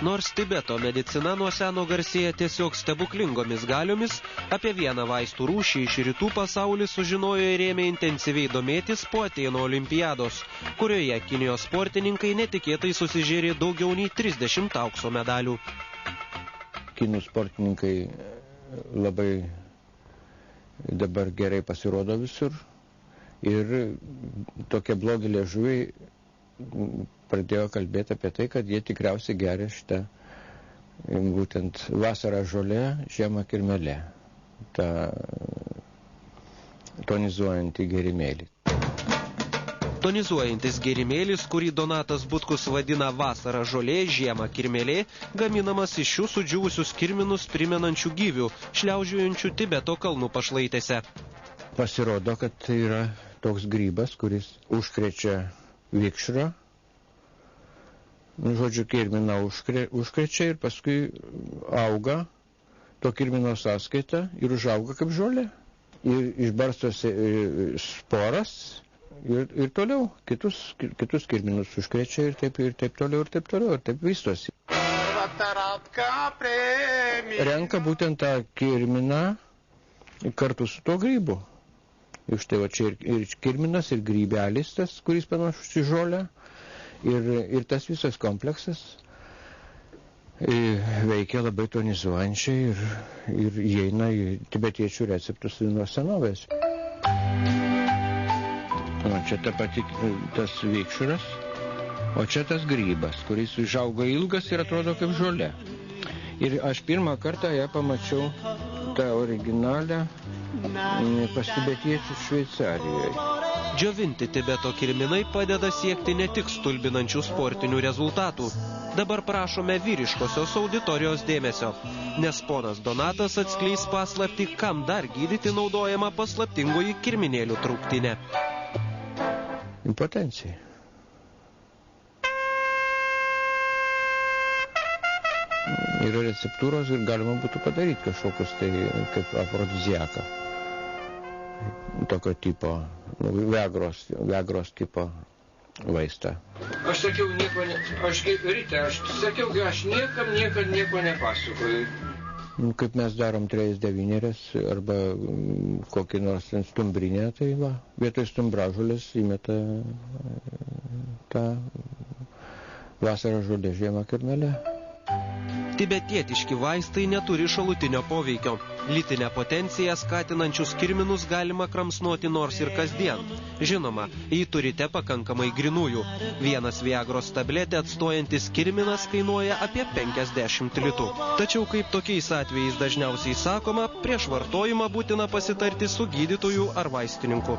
Nors Tibeto medicina nuo seno garsėja tiesiog stebuklingomis galiomis, apie vieną vaistų rūšį iš rytų pasaulis sužinojo ir ėmė intensyviai domėtis po Atėnų olimpiados, kurioje Kinijos sportininkai netikėtai susižėrė daugiau nei 30 aukso medalių. Kinų sportininkai labai dabar gerai pasirodo visur ir tokie blogi liežuviai pradėjo kalbėti apie tai, kad jie tikriausiai geria šitą būtent vasarą žolė, žiemą kirmelė, tą tonizuojantį gėrimėlį. Tonizuojantis gėrimėlis, kurį Donatas Butkus vadina vasarą žolė, žiemą kirmelė, gaminamas iš šių sudžiūvusius kirminus primenančių gyvių, šliaužiojančių Tibeto kalnų pašlaitėse. Pasirodo, kad tai yra toks grybas, kuris užkrečia vikšrą, žodžiu, kirminą užkrečia ir paskui auga to kirmino sąskaita ir užauga kaip žolė. Ir išbarstosi sporas ir toliau kitus kirminus užkrečia ir taip toliau, ir taip vystosi. Renka būtent tą kirminą kartu su to grybu. Ir štai va čia ir kirminas, ir grybelis tas, kuris panašus į žolę, ir tas visas kompleksas veikia labai tonizuojančiai ir įeina į tibetiečių receptus nuo senovės. O čia tas vikšras, o čia tas grybas, kuris užaugo ilgas ir atrodo kaip žolė. Ir aš pirmą kartą ją pamačiau tą originalią pas tibetiečius Šveicarijoje. Džiovinti Tibeto kirminai padeda siekti ne tik stulbinančių sportinių rezultatų. Dabar prašome vyriškosios auditorijos dėmesio, nes ponas Donatas atskleis paslaptį, kam dar gydyti naudojama paslaptingoji kirminėlių trauktinė. Impotencija. Yra receptūros ir galima būtų padaryti kažkokius tai kaip afrodiziaką. Tokio tipo, Viagros tipo vaistą. Aš sakiau, aš niekam nieko nepasakoju. Kaip mes darom 3/9 arba kokį nors stumbrinę, tai va, vietoj stumbražolės įmeta tą vasarą žolė, žiemą kirmelę. Tibetietiški vaistai neturi šalutinio poveikio. Lytinę potenciją skatinančius kirminus galima kramsnoti nors ir kasdien. Žinoma, jei turite pakankamai grinųjų. Vienas Viagros tabletė atstojantis kirminas kainuoja apie 50 litų. Tačiau, kaip tokiais atvejais dažniausiai sakoma, prieš vartojimą būtina pasitarti su gydytoju ar vaistininku.